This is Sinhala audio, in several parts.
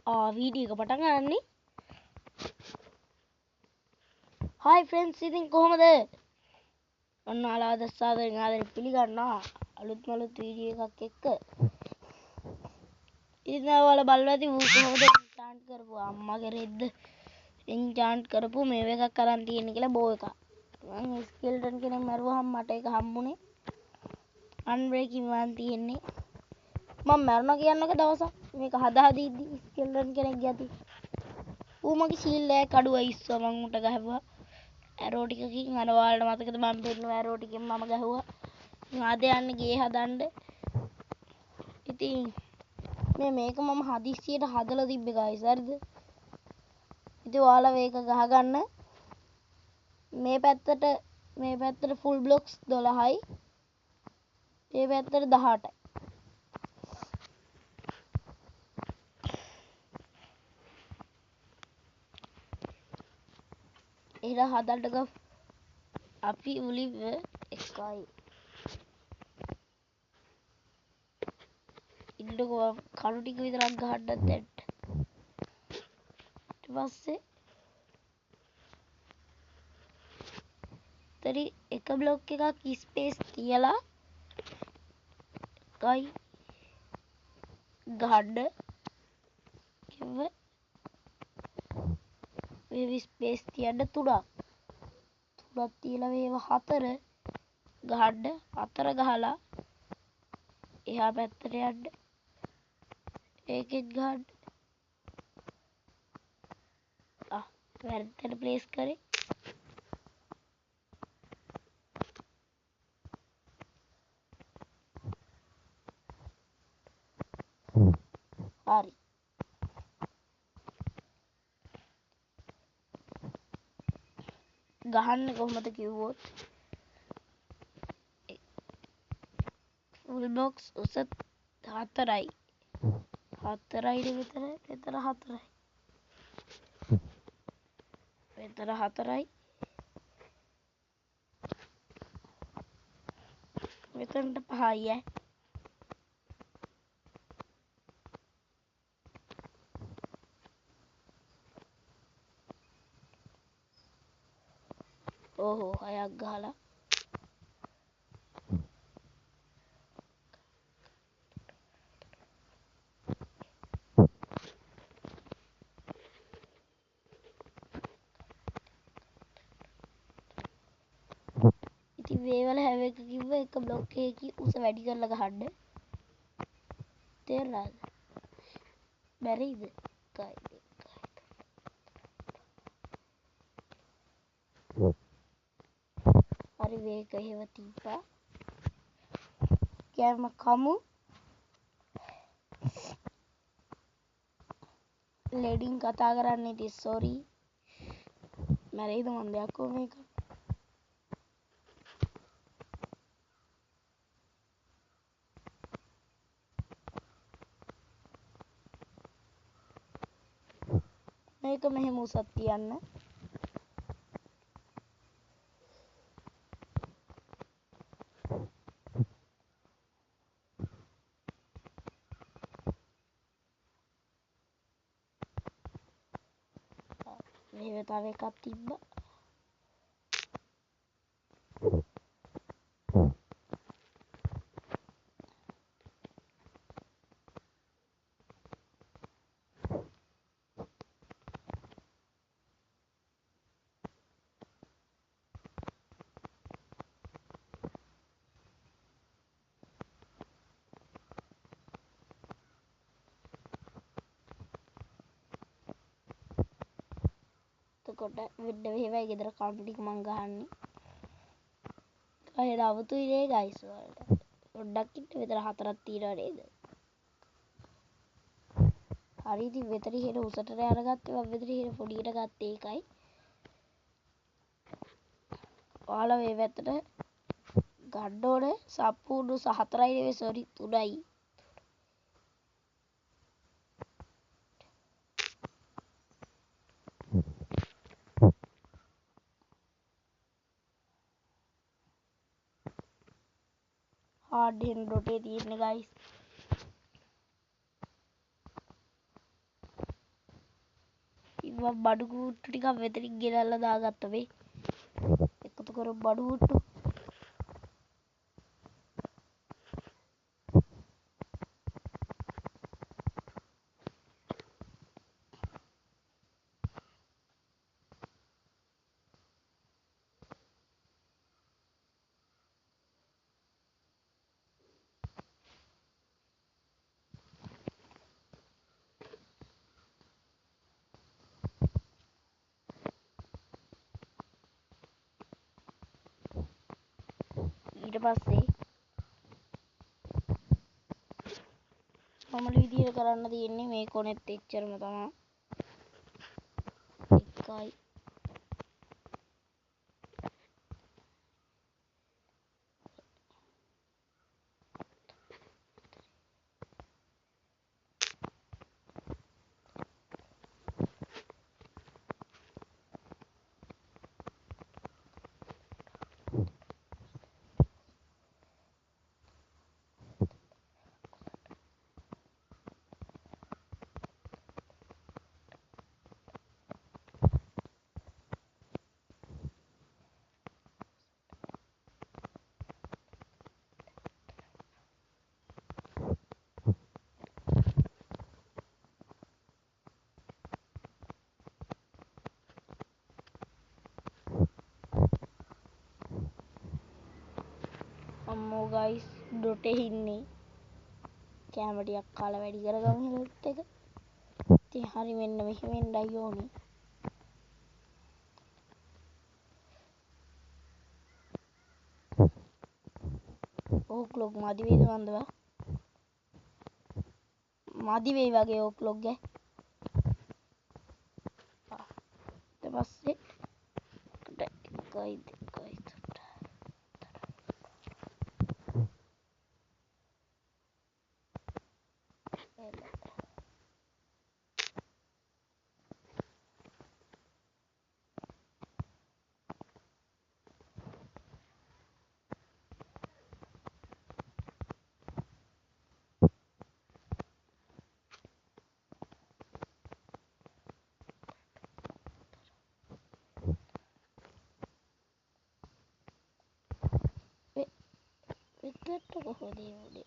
වීඩියෝ එක පටන් ගන්නනේ. Hi friends, ඉතින් කොහමද? ඔන්න ආලාද සාදරයෙන් ආදරේ පිළිගන්නවා අලුත් වීඩියෝ එකක් එක්ක. ඉතින් ඔයාලා බලලා ඇති කොහොමද එන්චාන්ට් කරපු අම්මගේ රෙද්ද එන්චාන්ට් කරපු මේව එකක් අරන් තියෙන කියලා බෝ එකක්. මම ස්කෙල්ටන් කෙනෙක් මරුවාම මට ඒක හම්බුනේ. අන්බ්‍රේකින් වන් තියෙන්නේ. මම මරනවා කියනක දවසක් මේක හදා හදිද්දි ස්කෙල්ටන් කෙනෙක් යති. ඌ මගේ ෂීල්ඩ් එක කඩුවා ඉස්සුවා මං උට ගහුවා. ඇරෝ ටිකකින් අර ඔයාලට මතකද මම පෙන්නන ඇරෝ ටිකෙන් මම ගහුවා. අද යන්නේ ගේ හදන්න. ඉතින් මේක මම හදිස්සියට හදලා තිබ්බේ ගයිස් හරිද? ඉතින් ඔයාලා මේක ගහගන්න. මේ පැත්තට ෆුල් බ්ලොක්ස් 12යි. මේ පැත්තට 18යි. එහෙනම් හදන්න ගමු. අපි උලිව එකයි. ඉන්නකෝ කණු ටික විතරක් ගහන්නත් දැන්. ඊට පස්සේ තරි එක බ්ලොක් එකක් ස්පේස් තියලා ගයි ගහන්න කිව්ව මේ ස්පේස් තියන්න තුනක් තියලා මේව 4 ගහන්න 4 ගහලා එහා පැත්තට යන්න ඒකෙත් ගහන්න වැරදිට ප්ලේස් කරේ හරි ගහන්න කොහොමද කිව්වොත් ෆුල් බොක්ස් උස 4යි 4යි විතර මෙතන 4යි මෙතන 4යි මෙතනට 5යි ඕහෝ 6ක් ගහලා ඉතින් මේ වල හැම එක කිව්ව එක බ්ලොක් එකකින් උස වැඩි කරලා ගහන්න තේරුණාද බැරිද හරි මේක එහෙම තිබ්බා කෑම කමු ලෙඩින් කතා කරන්න ඉතින් සෝරි මැරෙයිද මන් දෙයක් මේක මේක මෙහෙම උසක් තියන්න මෙහෙම තව එකක් තිබ්බා එතකොට වෙන්න මෙහෙමයි ගෙදර කණු ටික මං ගහන්නේ අය නවතුයි නේ ගයිස් වලට පොඩ්ඩක් ඉන්න මෙතන 4ක් තියෙනවා නේද හරි ඉතින් මෙතන ඉහෙන උසට අරගත්තේ මම මෙතන ඉහෙන පොඩියට ගත්තේ ඒකයි ඔයාලා මේ පැත්තට ගන්න ඕනේ සම්පූර්ණ උස 4යි නෙවෙයි සෝරි 3යි hard hand dot තියෙන්නේ guys බඩු කුට්ටු ටිකක් වෙතරින් ගෙනල්ලා දාගත්තා වේ. එකතු කර බඩු කුට්ටු. ඊට පස්සේ මම විදියට කරන්න තියෙන්නේ මේ කොනෙත් එච්චරම තමයි. එකයි අම්මෝ ගයිස් ඩොටේ ඉන්නේ කැම ටිකක් කාලා වැඩි කරගමු හෙලත් එක. ඉතින් හරි මෙන්න මෙහෙම එන්නයි ඕනේ. ඕක්ලොක් මදි වේද මන්දවා? මදි වෙයි වගේ ඕක්ලොක් ගේ. ඊට පස්සේ එකයි දෙකයි විතරට කොහොමද උනේ?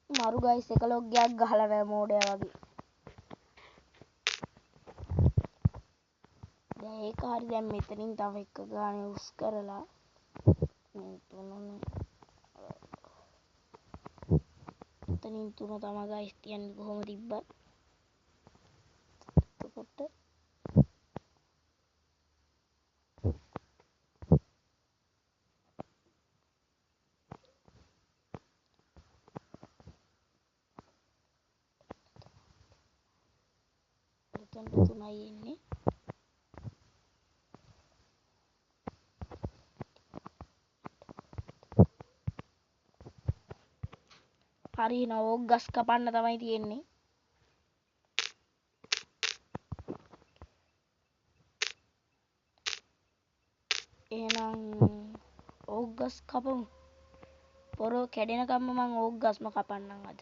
මරු ගයිස් එක ලොග් එකක් ගහලා නැහැ මෝඩයා වගේ. දැන් ඒක හරි දැන් මෙතනින් තව එක ගානේ උස් කරලා මේ තුනනේ එතනින් තුන තමයි ගයිස් තියන්නේ කොහොම තිබ්බත්. එතකොට එතන තුනයි එන්නේ. හරි නෝ ඕක් ගස් කපන්න තමයි තියෙන්නේ. එහෙනම් ඕක් ගස් කපමු. පොරෝ කැඩෙනකම්ම මං ඕක් ගස්ම කපන්නම් අද.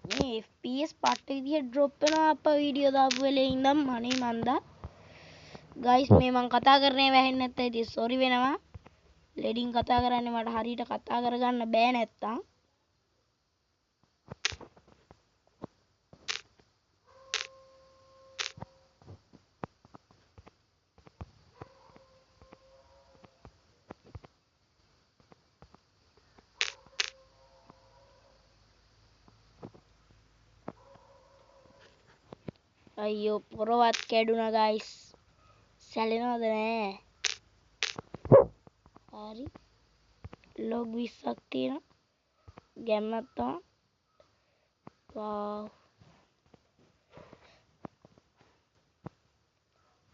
මේ FPS පට්ට විදිහට ඩ්‍රොප් වෙනවා අප්පා වීඩියෝ දාපු වෙලේ ඉඳන් අනේ මන්දා. ගයිස් මේ මං කතා කරන්නේ වැහෙන්නේ නැත්නම් ඉතින් සෝරි වෙනවා. ලෙඩින් කතා කරන්නේ මට හරියට කතා කරගන්න බෑ නැත්තම්. අයියෝ පොරවත් කැඩුනා ගයිස්. සැලෙනවද නෑ. හරි. ලොග් 20ක් තියෙනවා. ගැම්මක් තමයි. වාව්.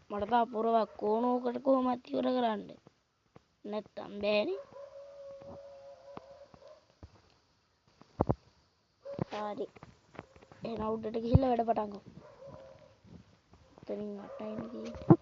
මට තා පොරවක් කෝණෝකට කොහොමද ඉවර කරන්න. නැත්තම් බෑනේ. හරි. එහෙනම් උඩට ගිහිල්ලා වැඩ පටන් ගමු. එතනින් 8යිනේ තියෙන්නේ.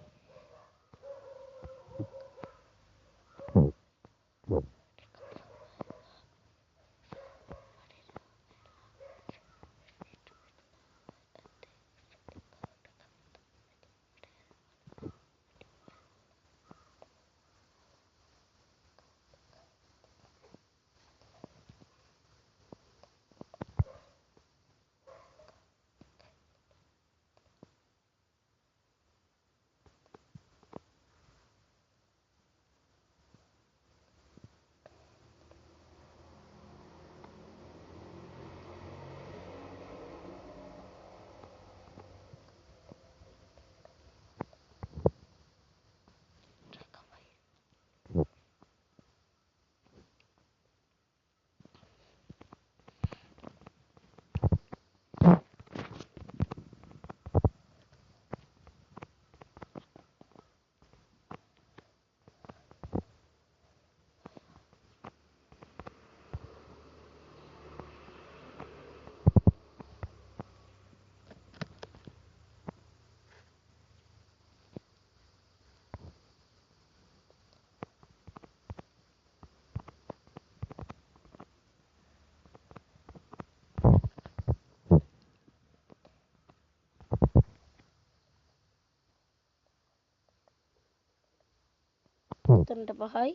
උතන්ට 5යි.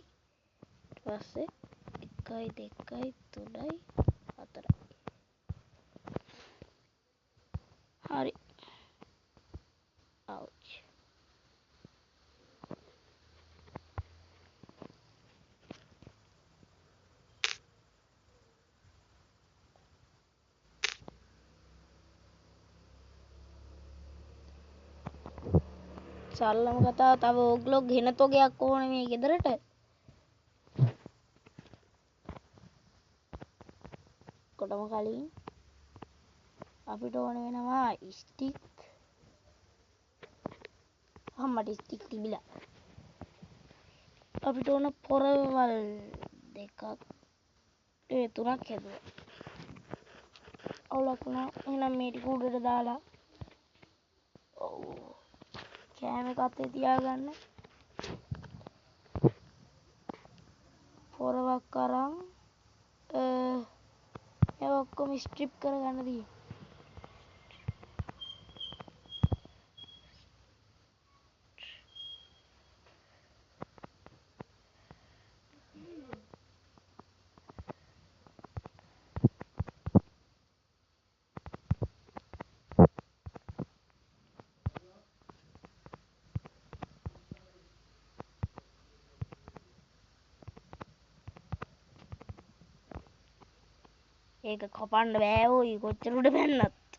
ඊට පස්සේ 1යි 2යි 3යි 4යි. හරි. අවුච්. සල්ලම කතාව තව ඕග්ලොග් හෙන තොගයක් ඕනේ මේ ගෙදරට. කොටම කලින් අපිට ඕන වෙනවා ස්ටික්. මට ස්ටික් තිබිලා. අපිට ඕන පොරවල් දෙකක් තුනක් හැදුවා. අවුලක් නෑ. එහෙනම් මේ ටික උඩට දාලා කෑම එක අතේ තියාගන්න. පොරවක් අරන් ඒ ඔක්කොම ස්ට්‍රිප් කරගන්න දී. ඒක කපන්න බෑ ඕයි කොච්චර උඩ පැන්නත්.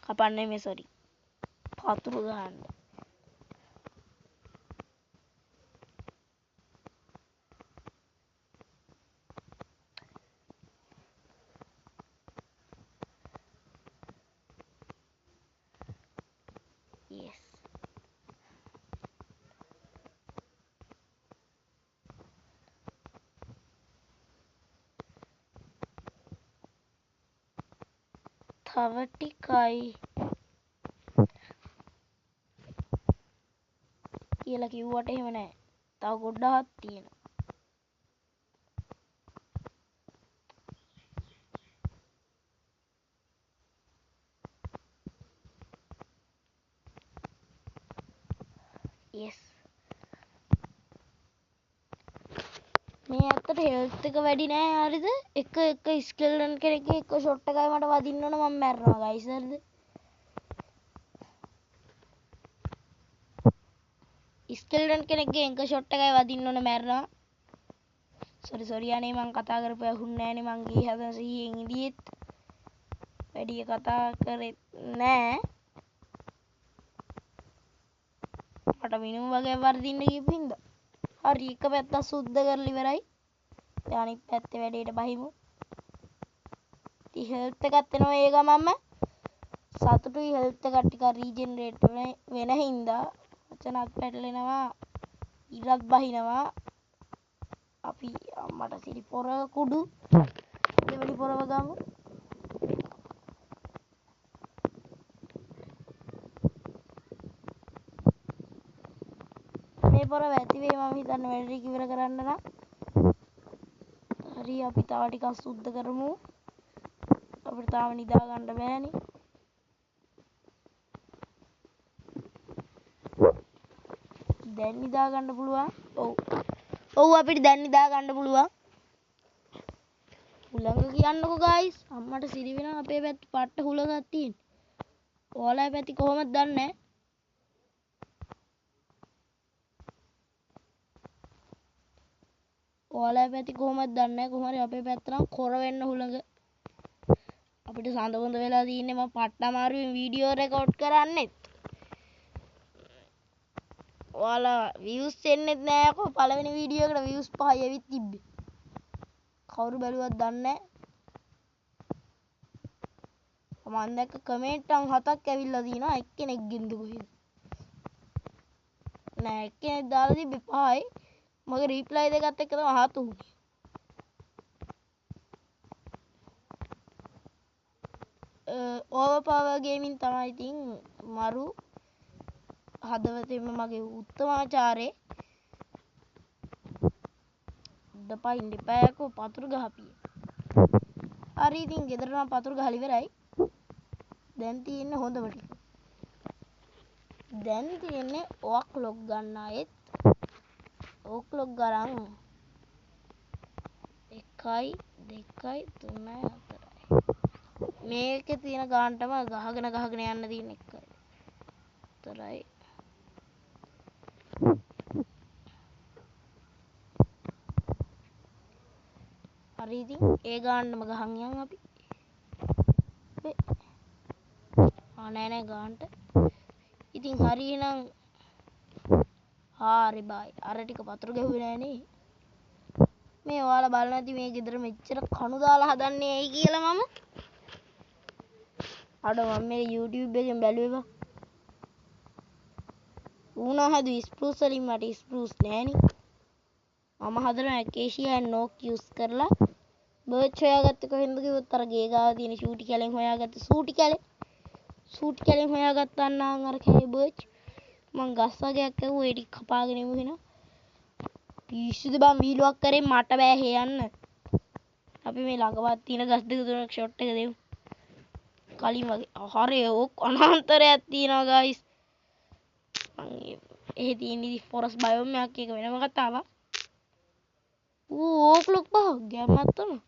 කපන්න නෙමෙයි සෝරි. පතුරු ගහන්න. yes. තව ටිකයි කියලා කිව්වට එහෙම නෑ. තව ගොඩාක් තියෙනවා. yes. මේ ඇත්තට හෙල්ත් එක වැඩි නෑ හරිද? එක ස්කෙල්ටන් කෙනෙක්ගේ එක ෂොට් එකයි මට වදින්න ඕන මම මැරෙනවා ගයිස් හරිද? ස්කෙල්ටන් කෙනෙක්ගේ එක ෂොට් එකයි වදින්න ඕන මැරෙනවා. සෝරි අනේ මං කතා කරපු ඇහුන්නේ නෑනේ මං ගියේ හදන 100න් ඉදියෙත්. වැඩි කතා කරේ නෑ. මට මිනුම් වගේ වර්ධින්න කියපු හින්දා. හරි එක පැත්තක් සුද්ධ කරලා ඉවරයි. දැන් අනිත් පැත්තේ වැඩේට බහිමු. ඉතින් හෙල්ත් එකත් එනවා ඒ ගමන්ම. සතුටුයි හෙල්ත් එක ටික රීජෙනරේට් වෙන හින්දා වචනත් පැටලෙනවා. ඉරත් බහිනවා. අපි අම්මට සිරි පොර කුඩු දෙවනි පොරව ගමු. මේ පොර වැති වේ මම හිතන්නේ වැඩ ටික ඉවර කරන්න නම්. හරි අපි තව ටිකක් සුද්ධ කරමු. අපිට තාම නිදා ගන්න බෑනේ. දැන් නිදා ගන්න පුළුවන්. ඔව් අපිට දැන් නිදා ගන්න පුළුවන්. හුළඟ කියන්නකෝ ගයිස්. අම්මට සිරි වෙනවා අපේ පැත්ත පට්ට හුළඟක් තියෙන. ඔයාලා පැති කොහොමද දන්නේ නැහැ. ඔයාලා පැති කොහොමද දන්නේ නැහැ. කොහොම හරි අපේ පැත්ත නම් කොර වෙන්න හුළඟ. අපිට සඳ බොඳ වෙලා තියෙන්නේ මම පට්ට අමාරුවෙන් වීඩියෝ රෙකෝඩ් කරන්නෙත්. ඔයාලා views එන්නෙත් නෑ කො පළවෙනි වීඩියෝ එකට views 5යි ඇවිත් තිබ්බේ. කවුරු බැලුවත් දන්නේ නෑ. මම දැක්ක කමෙන්ට් 7ක් ඇවිල්ලා තියෙනවා එක්කෙනෙක්ගෙන්ද කොහෙද. නෑ එක්කෙනෙක් දාලා තිබ්බේ 5යි. මගේ රිප්ලයි දෙකත් එක්ක තමයි 7 උනේ. ඕවර්පවර් ගේමින් තමයි ඉතින් මරු හදවතින්ම මගේ උත්තමාචාරේ. දෙපයින් දෙපෑකෝ පතුරු ගහපිය. හරි ඉතින් ගෙදර නම් පතුරු ගහලා ඉවරයි. දැන් තියෙන්නේ හොඳම ටික. දැන් තියෙන්නේ ඕක් ලොග් ගන්න ආයෙත්. ඕක් ලොග් ගරන් 1යි 2යි 3යි 4යි. මේකේ තියෙන ගානටම ගහගෙන යන්න තියෙන 1යි 4යි. හරි ඉතින් ඒ ගානටම ගහන් යන් අපි. නෑ ගානට. ඉතින් හරි එහෙනම් හරි බයි. අර ටික පතුරු ගැහුවේ නෑනේ. මේ ඔයාලා බලන්න ඇති මේ ගෙදර මෙච්චර කණු දාලා හදන්නේ ඇයි කියලා මම. අර මම මේ YouTube එකෙන් බැලුවේ බා. ඌනා හැදුවේ ස්පෘස් වලින් මට ස්පෘස් නෑනේ. මම හදනවා ඇකේෂියා නෝක් යූස් කරලා. බර්ච් හොයාගත්තේ කොහෙන්ද කිව්වොත් අර ගේ ගාව තියෙන ෂූටි කැලෙන් හොයාගත්තේ ෂූටි කැලෙන් හොයාගත්තා නම් අර කැලේ බර්ච්. මං ගස් වගේක් ඇහුවා ඒ ටික කපාගෙන එමු වෙනවා. පිස්සුද බං වීලුවක් කරේ මට බෑ හේ යන්න. අපි මේ ළඟවත් තියෙන ගස් දෙක තුනක් ෂොට් එක දෙමු. කලින් වගේ. හරි ඕක අනන්තරයක් තියෙනවා ගයිස්. මං එහෙ තියෙන ෆොරස් බයෝම් එකක් එක වෙනම කතාවක්. ඕක් ලොක් බා ගැම්මක් තමයි.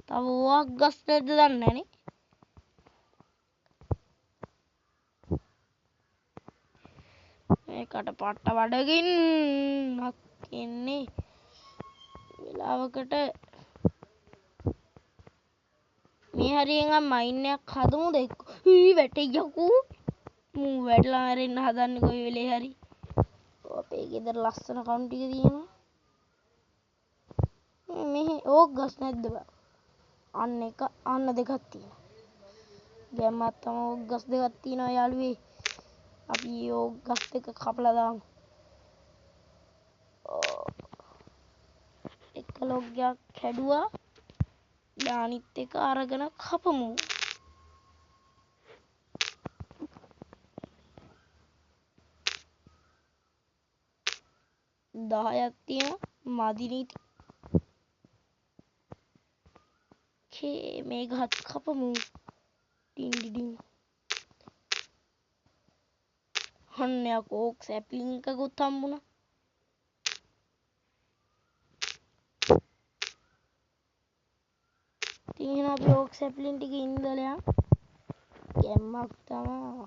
තව ඕක් ගස් නැද්ද දන්නේ නැනේ. මේකට පට්ට බඩගින්නක් එන්නේ වෙලාවකට මේ හරියෙන් මයින් එකක් හදමුද එක්ක. වැටෙයියකෝ. මූ වැටලා මැරෙන්න හදන්නේ කොයි වෙලේ හරි. අපේ ගෙදර ලස්සන කණු ටික තියෙනවා. මෙහි ඕක් ගස් නැද්ද බා. අන්න දෙකක් තියෙනවා. ගැම්මක් තමයි ඕක් ගස් දෙකක් තියෙනවා යාළුවේ. අපි ඕක් ගස් දෙක කපලා දාමු. එක ලොග්ගයක් කැඩුවා. අනිත් එක අරගෙන කපමු. දහයක් තියෙනවා මදි නීති. මේ ගහත් කපමු. ඩින් ඩින්. අන්න ඕක් සැප්ලින් එකකුත් හම්බුණා. ඉතින් එහෙනම් අපි ඕක් සැප්ලින් ටික ඉඳලා ගැම්මක් තමයි.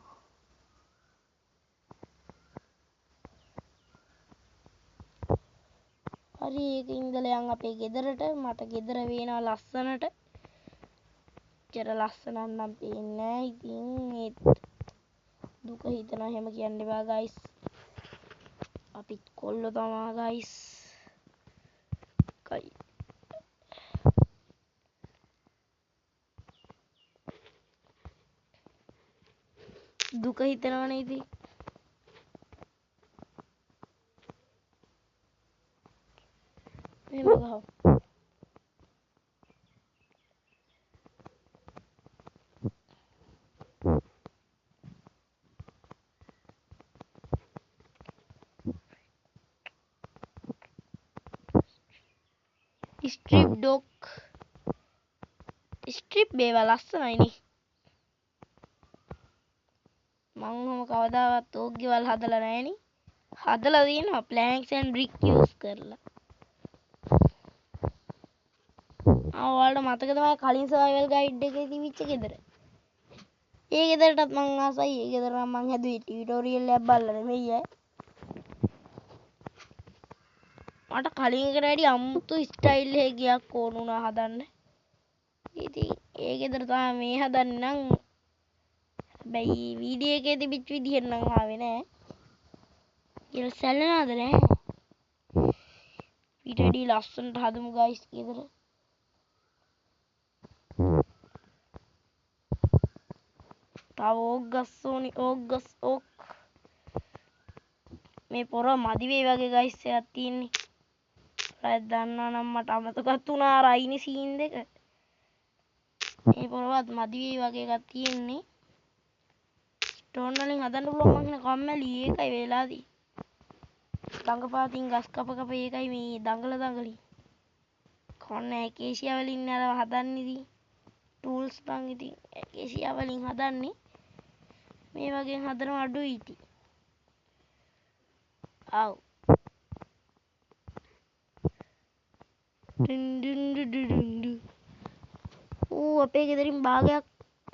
හරි ඒක ඉඳලා යන් අපේ ගෙදරට. මට ගෙදර වේනවා ලස්සනට. එච්චර ලස්සනක් නම් පේන්නේ නැහැ. ඉතින් ඒත් දුක හිතනවා එහෙම කියන්න එපා ගයිස්. අපිත් කොල්ලෝ තමා ගයිස්. කයි දුක හිතනවනේ ඉතින්. එහෙම ගහව. ස්ට්‍රිප් ඩොග් ස්ට්‍රිප් බේවා ලස්සනයිනේ. මං ඔහොම කවදාවත් ඕක් ගෙවල් හදලා නැහෙනි. හදලා තියෙනවා ප්ලෑන්ක්ස් ඇන්ඩ් බ්‍රික් යූස් කරලා. ඔයාලට මතක තමයි කලින් සර්වයිවල් ගයිඩ් එකේ තිබිච්ච ගෙදර. ඒ ගෙදරටත් මං ආසයි. ඒ ගෙදර නම් මං හැදුවේ ටියුටෝරියල් එකක් බලලා නෙමෙයි ඈ. මට කලින් එකට වැඩි අමුතු ස්ටයිල් එකක් ඕන වුණා හදන්න. ඉතින් ඒ ගෙදර තමයි මේ හදන්නේ නම් හැබැයි වීඩියෝ එකේ තිබිච්ච විදිහෙන් නම් ආවේ නෑ. කියලා සැලෙනවද නෑ? ඊට වැඩි ලස්සනට හදමු ගයිස් ගෙදර. තව ඕක් ගස් ඕනි. ඕක් මේ පොර මදි වෙයි වගේ ගයිස් එකක් තියෙන්නේ. ඔයාලා දන්නවා නම් මට අමතකත් වුණා අර අයිනේ සීන් දෙක. මේ පොරවත් මදි වෙයි වගේ එකක් තියෙන්නේ. ස්ටෝන් වලින් හදන්න පුළුවන් මං කියන කම්මැලි ඒකයි වෙලාදී. දඟපාතින් ගස් කප ඒකයි මේ දඟලි. කොන්නේ ඒකේෂියා වලින් අර හදන්නේ ඉතින්. ටූල්ස් බං ඉතින් ඒකේෂියා වලින් හදන්නේ. මේ වගේ හදනවා අඩුයි ඉතින්. ආව්. අපේ ගෙදරින් භාගයක්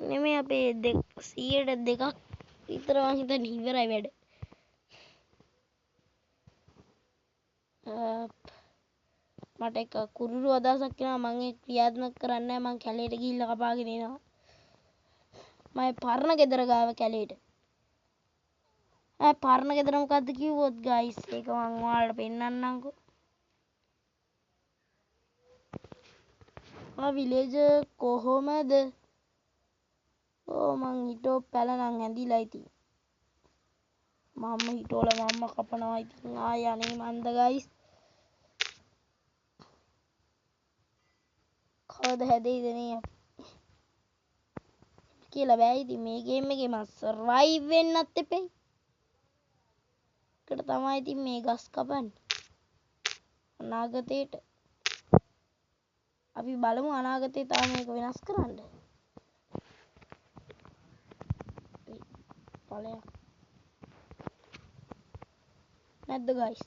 නෙමෙයි අපේ 100ට 2ක් විතර මං හිතන්නේ ඉවරයි වැඩ. මට එක කුරුළු අදහසක් එනවා මං ඒක ක්‍රියාත්මක කරන්නේ නැහැ. මං කැලේට ගිහිල්ලා කපාගෙන එනවා. මම පරණ ගෙදර ගාව කැලේට. පරණ ගෙදර මොකද්ද කිව්වොත් ගයිස් ඒක මං ඔයාලට පෙන්නන්නම්කෝ. විලේජ් කොහොමද? මං හිතුව පැලනම් ඇඳිලා ඉතින්. මම හිතවල මම්ම කපනවා ඉතින් ආය අනේ මන්ද ගයිස්. කවද හැදෙයිද නේ කියලා බෑ ඉතින් මේ ගේම් එකේ මම සර්වයිව් වෙන්නත් එපෙයි. ඒකට තමයි ඉතින් මේ ගස් කපන්නේ. අනාගතේට අපි බලමු අනාගතේ තාම මේක වෙනස් කරන්න. ඵලයක් නැද්ද ගයිස්?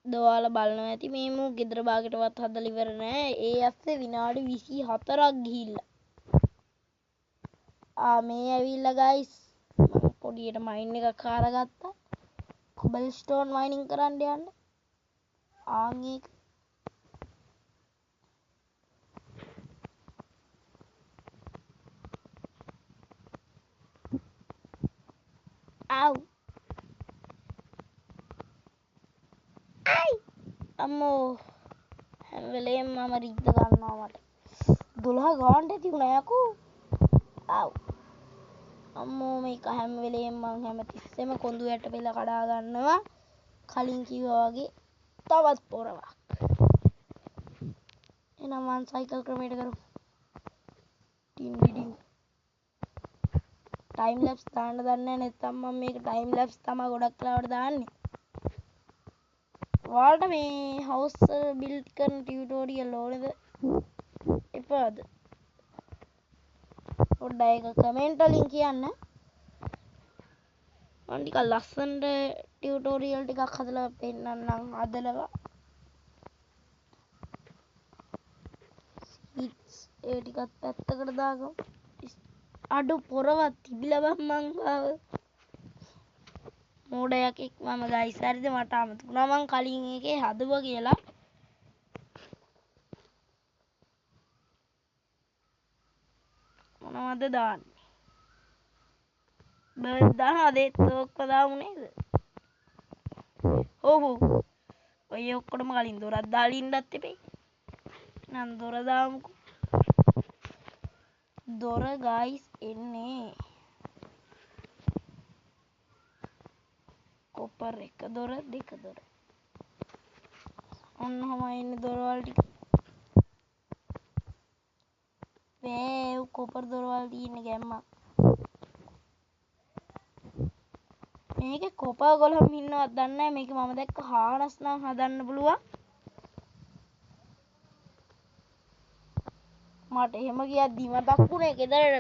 දොයාලා බලනවා ඇති මේ මූ ගෙදර භාගයටවත් හදලා ඉවර නෑ. ඒ ඇස්සේ විනාඩි 24ක් ගිහිල්ලා. මේ ඇවිල්ලා ගයිස් මම පොඩියට මයින් එකක් හරගත්තා. කොබල් ස්ටෝන් මයිනින් කරන්න යන්න. ඒක ආව් අම්මෝ හැම වෙලේම මම රිද්ද ගන්නවා මට 12 ගානට ඇති වුණා යකෝ. ආව් අම්මෝ මේක හැම වෙලේම මං හැමතිස්සෙම කොඳු යට පෙළ කඩා ගන්නවා. කලින් කිව්වා වගේ තවත් පොරවක්. එහෙනම් මං සයිකල් ක්‍රමයට කරමු. ටින් ටයිම් ලැප්ස් දාන්න දන්නේ නැත්නම් මම මේක ටයිම් ලැප්ස් තමයි ගොඩක් වෙලාවට දාන්නේ. ඔයාලට මේ හවුස් බිල්ඩ් කරන ටියුටෝරියල් ඕනේද? එපාද? පොඩ්ඩක් ඒක කමෙන්ට් වලින් කියන්න. මම ටිකක් ලස්සනට ටියුටෝරියල් ටිකක් හදලා පෙන්නන්නම් හදලවා. ඒ ටිකත් පැත්තකට දාගමු. අඩු පොරවත් තිබිලා බං මං ගාව. මෝඩයක් එක් මම ගයිස් හරිද මට අමතුණා මං කලින් එකේ හදුවා කියලා. මොනවද දාන්නේ? බර්ඩ් දානවද ඒත් ඔක්කො දාමු නේද? ඔව් ඔය ඔක්කොටම කලින් දොරක් දාලා ඉන්නත් එපේ. නම් දොර දාමුකෝ. දොර ගයිස් එන්නේ. කොපර් එක දොර දෙක දොර. ඔන්න ඔහම එන්නේ දොරවල් ටික. මේ කොපර් දොරවල් තියෙන ගැම්මක්. මේකේ කොපර් ගොල්ලෝ ඉන්නවත් දන්නේ නැහැ. මේක මම දැක්ක හානස් නම් හදන්න පුළුවන්. මට එහෙම කියද්දි මතක් වුණේ ගෙදර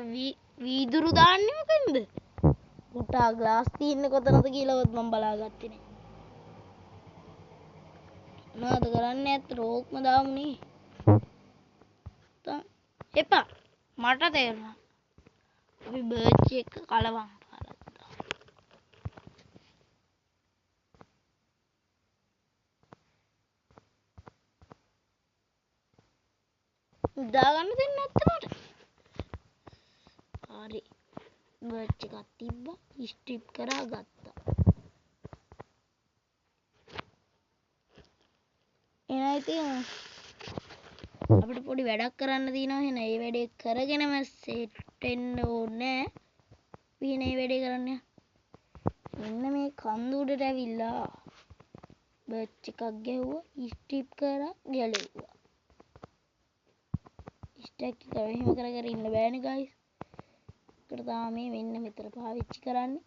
වීදුරු දාන්නේ මොකෙන්ද? උටා ග්ලාස් තියෙන්නේ කොතනද කියලාවත් මම බලාගත්තේ නෑ. මොනවද කරන්නේ ඇත්ත රෝක්ම දාමුනේ. එපා මට තේරුණා. අපි බර්ච් එක කලවම් පාරද්දා. දාගන්න දෙන්නේ නැත්te මට. හරි. බර්ච් එකක් තිබ්බා. ස්ට්‍රිප් කරා ගත්තා. එනයි ඉතින් අපිට පොඩි වැඩක් කරන්න තියෙනවා. එහෙනම් ඒ වැඩේ කරගෙනම සෙට් වෙන්න ඕනේ. අපි මේ වැඩේ කරන්න. මෙන්න මේ කන්ද උඩට ඇවිල්ලා බර්ච් එකක් ගැහුවා. ස්ට්‍රිප් කරා ගැලෙව්වා. ස්ටැක් එක එහෙම කර කර ඉන්න බෑනේ ගයිස්. ඒකට තමයි මෙන්න මෙතන පාවිච්චි කරන්නේ.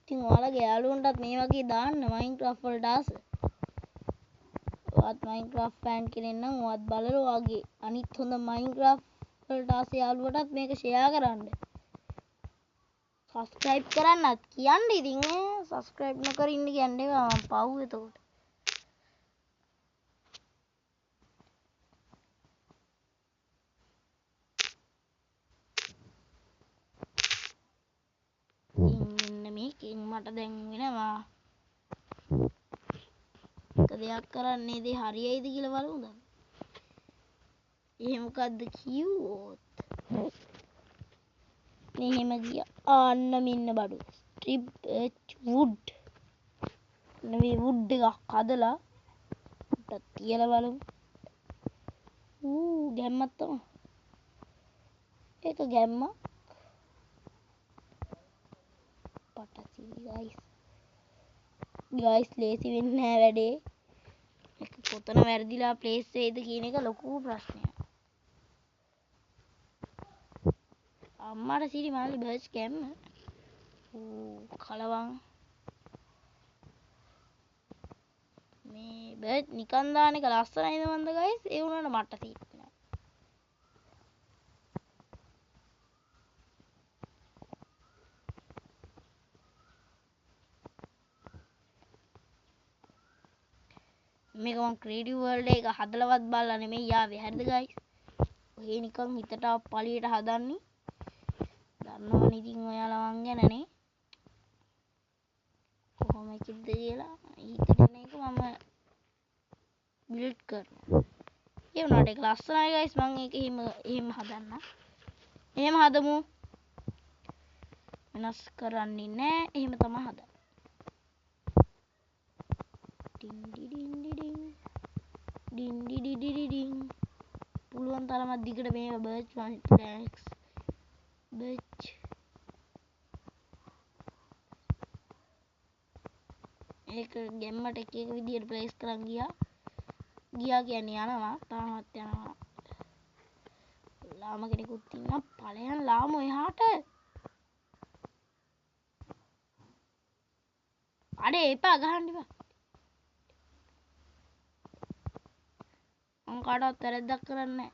ඉතින් ඔයාලගේ යාළුවන්ටත් මේ වගේ දාන්න මයින්ක්‍රාෆ්ට් වලට ආස. ඔයත් මයින්ක්‍රාෆ්ට් ෆෑන් කෙනෙක් නම් ඔයත් බලලා ඔයාගේ අනිත් හොඳ මයින්ක්‍රාෆ්ට් වලට ආස යාළුවටත් මේක ෂෙයා කරන්න. සබ්ස්ක්‍රයිබ් කරන්නත් කියන්න ඉතින් සබ්ස්ක්‍රයිබ් නොකර ඉන්න කියන්න එපා මම පව් එතකොට. මෙන්න මේකෙන් මට දැන් වෙනවා එක දෙයක් කරන්නේ ඉතින් හරියයිද කියලා බලමු දැන්. එහෙම මොකද්ද කිව්වොත් මෙහෙම ගියා. ආන්න මෙන්න බඩු. Strip wood. මේ වුඩ් එකක් හදලා උඩ තියලා බලමු. ගැම්මක් තමයි. ඒක ගැම්මක්. පටසි ගයිස් ලේසි වෙන්නේ නැහැ වැඩේ. ඒක කොතන වැරදිලා ප්ලේස් වෙයිද කියන එක ලොකු ප්‍රශ්නයක්. අම්මාට සිරි මාළි බර්ච් කැම්ම. කලවම්. මේ බර්ච් නිකන් දාන එක ලස්සනයිද මන්ද ගයිස්? ඒ වුණාට මට තීරණය. මේක මම ක්‍රියේටිව් වර්ල්ඩ් එක හදලවත් බලලා නෙමෙයි ආවේ. හරිද ගයිස්? ඔය නිකන් හිතට පළියට හදන්නේ. දන්නවනේ ඉතින් ඔයාලා මං ගැනනේ. කොහොම කිව්ද කියලා හිතන එක මම බිල්ඩ් කරනවා. ඒ වුණාට ඒක ලස්සනයි ගයිස්. මම ඒක එහෙම හදන්න. එහෙම හදමු. වෙනස් කරන්නේ නැහැ. එහෙම තමයි හදන්නේ. ඩින් ඩින් ඩින් ඩින් ඩින් ඩින් පුළුවන් තරමක් දිගට මේක බර්ච් ෆ්ලෑක්ස් බර්ච් ඒක ගැම්මට එක එක විදියට ප්ලේස් කරන් ගියා කියන්නේ යනවා තාමත් යනවා. ලාම කෙනෙකුත් ඉන්නවා. ඵලයන් ලාම එහාට. අඩේ එපා ගහන්න එපා. මම කාටවත් වැරද්දක් කරන්නේ නැහැ.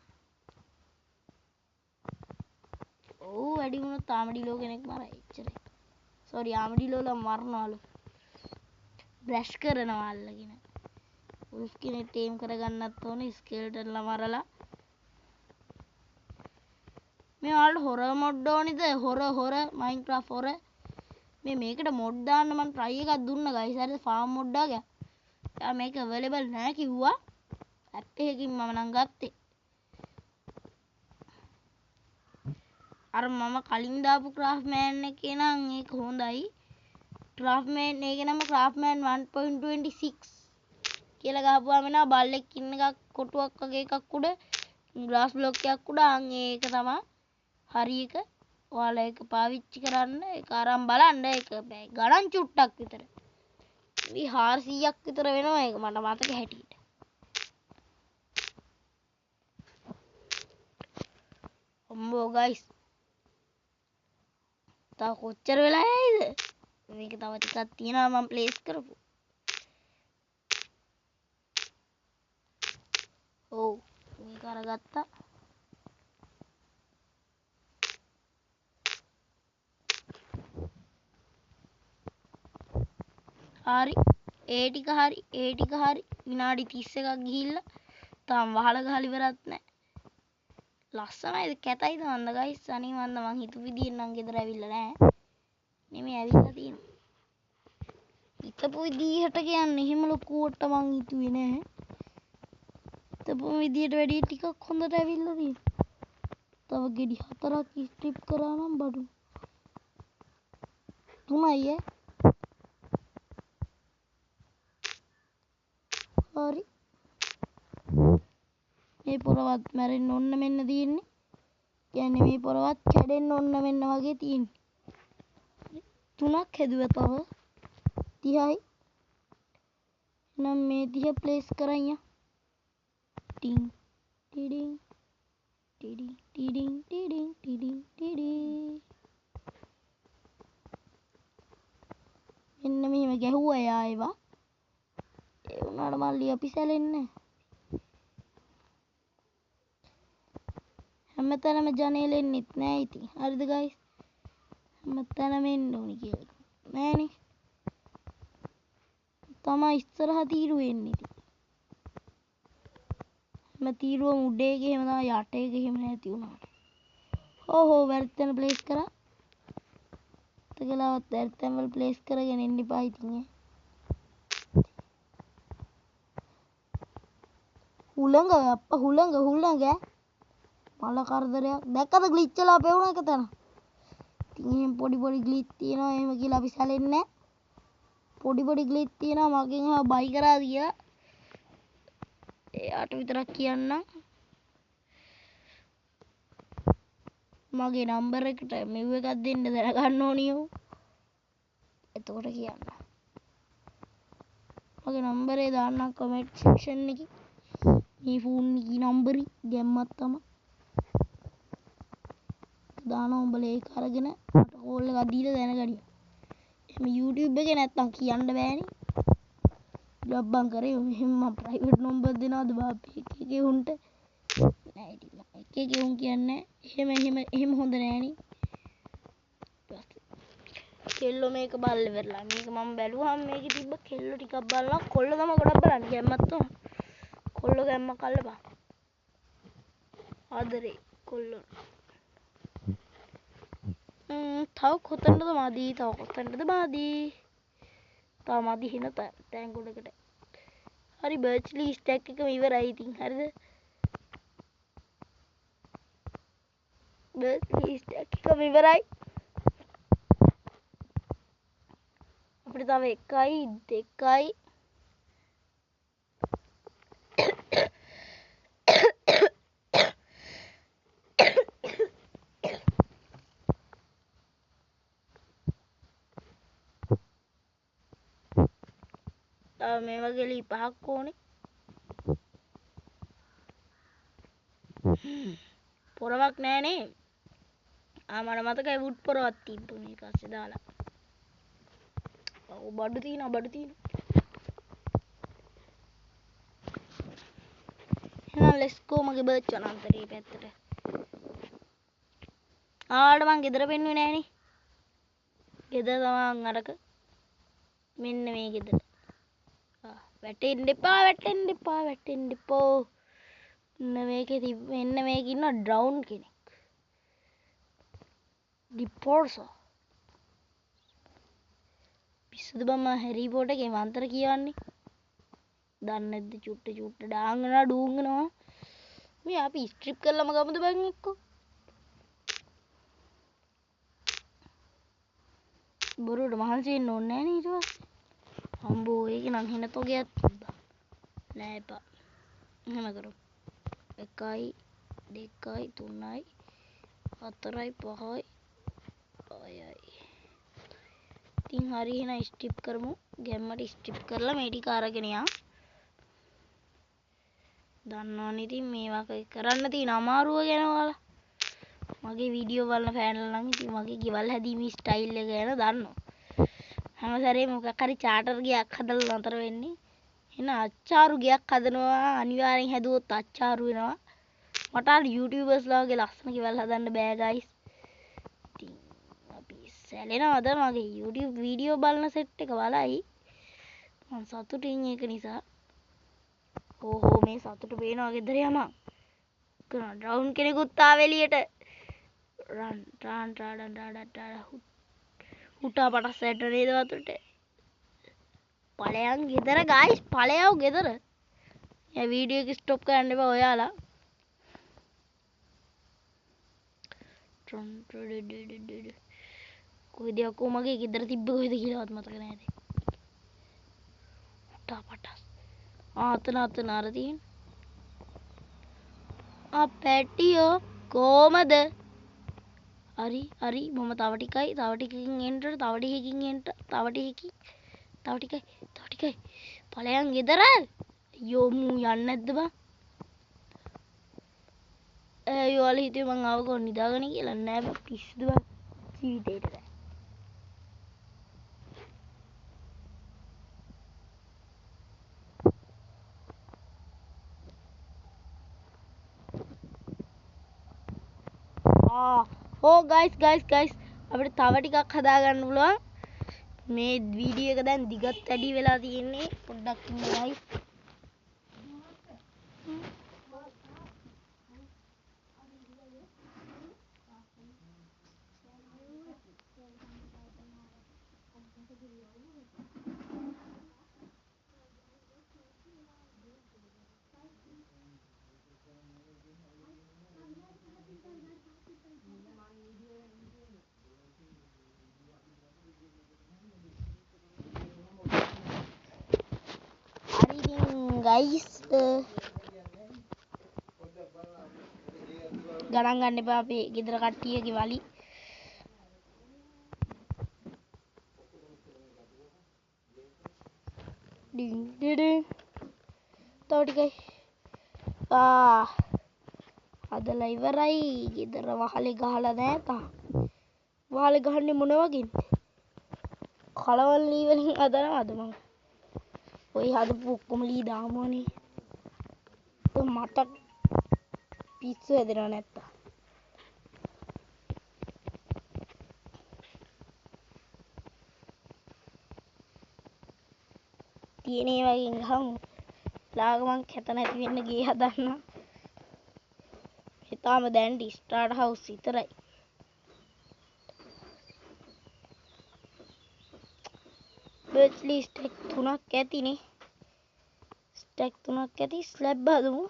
ඌ වැඩි වුණොත් ආමඩිලෝ කෙනෙක් මරයි එච්චරයි. සෝරි ආමඩිලෝලා මරනවලු. බ්‍රෂ් කරනවා අල්ලගෙන. උල්ෆ් කෙනෙක් ටීම් කරගන්නත් ඕනේ ස්කෙල්ටන්ලා මරලා. මේ ඔයාලට හොරර් මොඩ් ඕනිද? හොරර් මයින්ක්‍රාෆ්ට් හොරර්. මේකට මොඩ් දාන්න මම try එකක් දුන්නා guys. හරිද? ෆාම් මොඩ් එකක්. යා මේක available නැහැ කිව්වා. ඇප් එකකින් මම නම් ගත්තේ. අර මම කලින් දාපු ක්‍රාෆ්ට්මෑන් එකේ නම් ඒක හොඳයි. ක්‍රාෆ්ට්මෑන් ඒකේ නම ක්‍රාෆ්ට්මෑන් 1.26 කියලා ගහපුවාම එනවා බල්ලෙක් ඉන්න එකක් කොටුවක් වගේ එකක් උඩ ග්‍රාස් බ්ලොක් එකක් උඩ අන් ඒක තමයි හරි එක. ඔයාලා ඒක පාවිච්චි කරන්න ඒක අරන් බලන්න ඒක ගණන් චුට්ටක් විතර. මේ 400ක් විතර වෙනවා ඒක මට මතක හැටියට. අම්මෝ guys තව කොච්චර වෙලා යයිද? මේක තව ටිකක් තියෙනවා මම ප්ලේස් කරපු. ඔව් මේක අරගත්තා. හරි ඒ ටික හරි විනාඩි 31ක් ගිහිල්ලා තාම වහල ගහලා ඉවරත් නැහැ. ලස්සනයිද කැතයිද මන්ද guys අනේ මන්ද මං හිතු විදියෙන් නම් ගෙදර ඇවිල්ලා නැහැ. නෙමෙයි ඇවිල්ලා තියෙනවා. හිතපු විදිහට කියන්නේ එහෙම ලොකුවට මං හිතුවේ නැහැ. හිතපු විදියට වැඩි ටිකක් හොඳට ඇවිල්ලා තියෙනවා. තව ගෙඩි 4ක් ස්ට්‍රිප් කරා නම් බඩු. 3යි හරි. මේ පොරවත් මැරෙන්න ඕන්න මෙන්න තියෙන්නේ. කියන්නේ මේ පොරවත් කැඩෙන්න ඕන්න මෙන්න වගේ තියෙන්නේ. 3ක් හැදුවා තව 30යි. නම් මේ 30 ප්ලේස් කරන් යා. ටින් ටිඩින් ටිඩින් ටිඩින් ටිඩින් ටිඩින් ටිඩින්. මෙන්න මෙහෙම ගැහුවා යා ඒවා. ඒ වුණාට මල්ලි අපි සැලෙන්නේ හැමතැනම ජනේලෙන්නෙත් නෑ ඉතින්. හරිද guys? හැමතැනම එන්න ඕනි කියලා නෑනේ. තමයි ඉස්සරහ තීරු වෙන්නේ ඉතින්. හැම තීරුවම උඩ එකේ එහෙම තමයි යට එකේ එහෙම නැති වුණාට. හෝ වැරද්දන ප්ලේස් කරා. තකලාවත් වැරද්දන් වල ප්ලේස් කරගෙන ඉන්න ඉපා ඉතින් ඈ. හුළඟ අප්පා හුළඟ මල කරදරයක් දැක්කද ග්ලිච් වෙලා පෙවුන එක තන. ඉතින් එහෙම පොඩි ග්ලිච් තියෙනවා එහෙම කියලා අපි සැලෙන්නේ නැහැ. පොඩි ග්ලිච් තියෙනවා මගෙන් ආව බයි කරාද කියලා. එයාට විතරක් කියන්නම්. මගේ නම්බර් එකට මෙව් එකක් දෙන්න දැනගන්න ඕනිය. එතකොට කියන්න. මගේ නම්බරේ දාන්නම් කමෙන්ට් සෙක්ෂන් එකේ. මේ ෆෝන් එකේ නම්බරේ ගැම්මක් තමයි. දානවා උඹලා ඒක අරගෙන මට කෝල් එකක් දීලා දැනගනිය. එහෙම YouTube එකේ නැත්තම් කියන්න බෑනේ. ජොබ්බන් කරේ එහෙම මම ප්‍රයිවට් නම්බර් දෙනවද බාප්පේ එකේ උන්ට නෑ ඉතින් එකේ උන් කියන්නේ එහෙම හොඳ නෑනේ. කෙල්ලෝ මේක බල්ල වෙරලා මේක මම බැලුවාම මේකේ තිබ්බ කෙල්ලෝ ටිකක් බලලා කොල්ල තමයි ගොඩක් බලන්නේ ගැම්මත් තෝ කොල්ලෝ ගැම්ම කල්ලපන් ආදරේ කොල්ලෝ තව කොතනද මදි තව මදි හින තැන් ගොඩකට හරි බර්ච්ලි ස්ටැක් එකම ඉවරයි ඉතින් හරිද බර්ච්ලි ස්ටැක් එකම ඉවරයි අපිට තව 1යි 2යි මේ වගේ ලී 5ක් ඕනේ පොරවක් නෑනේ මට මතකයි වුඩ් පොරවක් තිබ්බුනේ ඊට පස්සේ දාලා ඔව් බඩු තියෙනවා එහෙනම් let's go මගේ බර්ච් වනාන්තරේ පැත්තට ආවට මං ගෙදර පෙන්නුවේ නෑනේ. ගෙදර තමන් අරක මෙන්න මේ ගෙදර. වැටෙන්න එපා. මෙන්න මේක ඉන්න ඩ්‍රවුන් කෙනෙක්. ඩිපෝර්සෝ. පිස්සුද බං හැරි පොටර් එකේ මන්ත්‍ර කියවන්නේ. දන්නේ නැද්ද චුට්ට ඩාංගනවා ඩූංගනවා. මේ අපි ස්ට්‍රිප් කරලම ගමුද බං එක්කෝ. බොරුවට මහන්සි වෙන්න ඕනේ නෑනේ ඊට පස්සේ. අම්බෝ ඒක නම් හින තොගයක් තිබ්බා. නෑ එපා. එහෙම කරමු. 1යි 2යි 3යි 4යි 5යි 6යි. ඉතින් හරි එහෙනම් ස්ට්‍රිප් කරමු. ගැම්මට ස්ට්‍රිප් කරලා මේ ටික අරගෙන යා. දන්නවනේ ඉතින් මේවා කරන්න තියෙන අමාරුව ගැන ඔයාලා. මගේ වීඩියෝ බලන ෆෑන්ලා නම් ඉතින් මගේ ගෙවල් හැදීමේ ස්ටයිල් එක ගැන දන්නවා. හැම සැරේම මොකක් හරි චාටර් ගයක් හදලා නතර වෙන්නේ. එන අච්චාරු ගයක් හදනවා අනිවාර්යෙන් හැදුවොත් අච්චාරු වෙනවා. මට අර YouTubers ලාගේ ලස්සන ගෙවල් හදන්න බෑ guys. ඉතින් අපි සැලෙනවද මගේ YouTube වීඩියෝ බලන සෙට් එක බලයි. මම සතුටින් ඒක නිසා. ඕහෝ මේ සතුට පේනවා ගෙදර යමන්. කරන ඩ්‍රවුන් කෙනෙකුත් ආව එළියට. රන් උටා පටස් ඇට නේද වතුරට. ඵලයන් ගෙදර guys ඵලයව ගෙදර. යා වීඩියෝ එක ස්ටොප් කරන්න එපා ඔයාලා. කොයිද යකෝ මගේ ගෙදර තිබ්බ කොයිද කියලාවත් මතක නෑ දැන්. උටා පටස්. අතන අර තියෙන. පැටියෝ කොමද? හරි මම තව ටිකකින් එන්න තව ටිකයි ඵලයන් ගෙදර. අයියෝ මූ යන්නේ නැද්ද බං? ඔයාලා හිතුවේ මං ආව ගොන් නිදාගන්න කියලා නෑ බං පිස්සුද බං ජීවිතේට බෑ. guys අපිට තව ටිකක් හදාගන්න පුළුවන්. මේ වීඩියෝ එක දැන් දිගත් වැඩි වෙලා තියෙන්නේ. පොඩ්ඩක් ඉන්න guys. guys ගණන් ගන්න එපා අපේ ගෙදර කට්ටියගේ වලි. ඩින් ඩිඩින් තව ටිකයි. හදලා ඉවරයි. ගෙදර වහලේ ගහලා නෑ තාම. වහලේ ගහන්නේ මොන වගේද? කලවල් ලී වලින් හදනවද මම? ඔය හදපු ඔක්කොම ලී දාමුවනේ. මට පිස්සු හැදෙනව නැත්තම්. තියෙන ඒ වගේ ගහමු. ලාගමන් කැත නැති වෙන්න ගේ හදන්න. හිතාම දැන් ස්ටාර්ට් හවුස් විතරයි. බර්ච්ලි ස්ටෙක් 3ක් ඇතිනේ. ස්ටෙක් 3ක් ඇති ස්ලැබ් හදමු.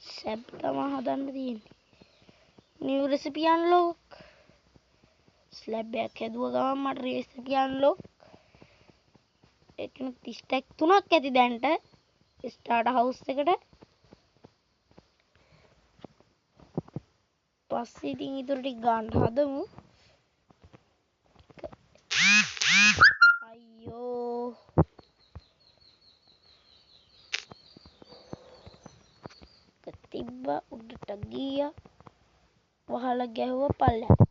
සැබ් තමයි හදන්න තියෙන්නේ. New recipe unlock. ස්ලැබ් එකක් හැදුව ගමන් මට රෙසිපි අන්ලොක්. ඒකන ස්ටෙක් 3ක් ඇති දැන්ට ස්ටාර්ට් හවුස් එකට. පස්සේ ඉතින් ඊටු ටික ගන්න හදමු. අයියෝ තිබ්බ උඩට ගියා. වහලා ගැහුවා පල්ලෙහාට.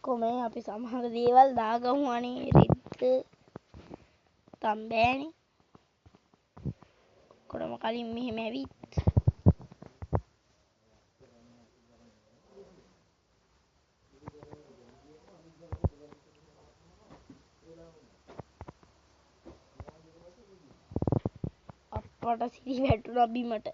කොමේ අපි සමහර දේවල් දාගමු අනේ රිද්ද තම්බෑනේ කොරම කලින් මෙහෙම ඇවිත් අප්පට සිරි වැටුණා බිමට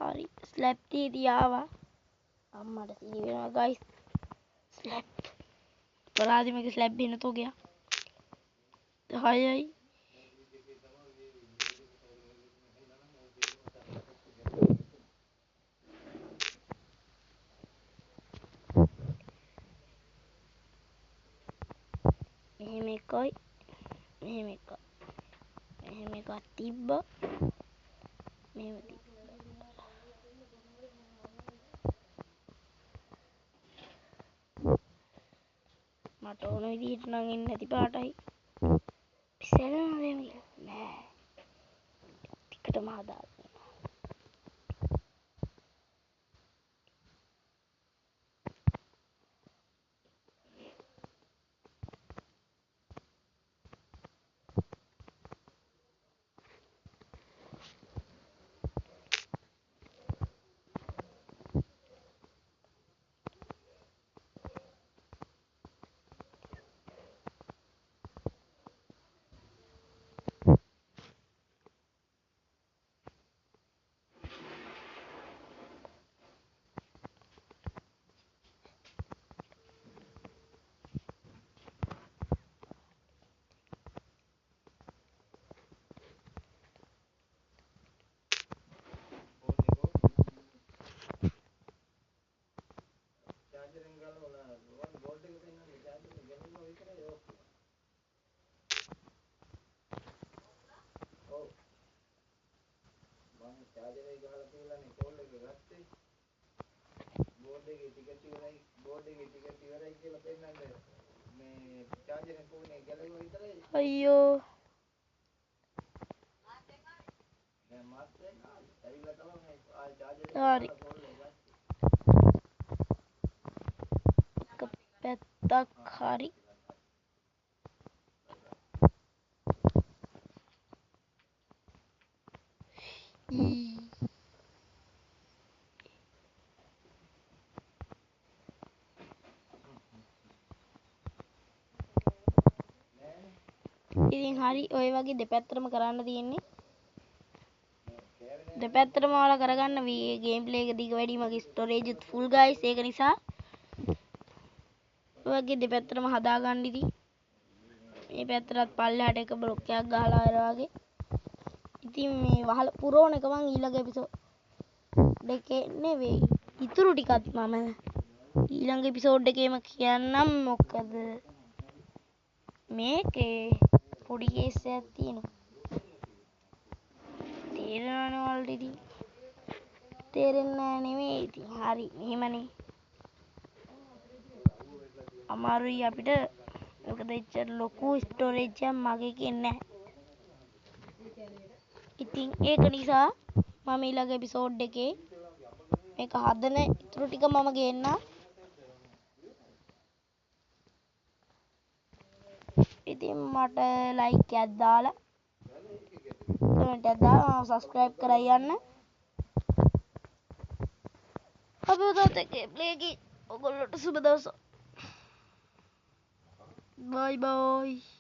හරි ස්ලැබ් තියදී ආවා අම්මට සිහි වෙනවා ගයිස් ස්ලැබ් අපරාධි මේක ස්ලැබ් එන්න තෝ ගියා 10යි මෙහෙම එකයි මෙහෙම එකක් තිබ්බා මෙහෙම තිබ්බා මට ඕන විදිහට නම් එන්නේ නැති පාටයි පිසෙනවා දෙන්නේ නෑ ටිකටම හදාගන්න අයියෝ හරි එක පැත්තක් හරි ඉතින් හරි ඔය වගේ දෙපැත්තටම කරන්න තියෙන්නේ දෙපැත්තටම ඔයාලා කරගන්න ගේම් ප්ලේ එක දිග වැඩි මගේ ස්ටෝරේජ් උත් ෆුල් ගයිස් ඒක නිසා ඔය වගේ දෙපැත්තටම හදාගන්න ඉතින් මේ පැත්තටත් පල්ලෙහාට එක බ්ලොක් එකක් ගහලා අර වගේ ඉතින් මේ වහල පුරවන එක මං ඊළඟ එපිසෝඩ් දෙකේ නෙවෙයි ඉතුරු ටිකත් මම ඊළඟ එපිසෝඩ් එකේම කියන්නම් මොකද මේකේ පොඩි කේස් එකක් තියෙනවා තේරෙනවනේ ඔයාලට ඉතින් තේරෙන්නේ නැහැ නෙමෙයි ඉතින් හරි මෙහෙමනේ අමාරුයි අපිට මොකද එච්චර ලොකු ස්ටෝරේජ් එකක් මගේ එකේ නැහැ ඉතින් ඒක නිසා මම ඊළඟ එපිසෝඩ් එකේ මේක හදන ඉතුරු ටික මම ගේන්නම් ඉතින් මට ලයික් එකක් දාලා කමෙන්ට් එකක් දාලා සබ්ස්ක්‍රයිබ් කරලා යන්න අපි උදේට ගේම් ප්ලේ එකේ ඔයගොල්ලන්ට සුබ දවසක් බයි බයි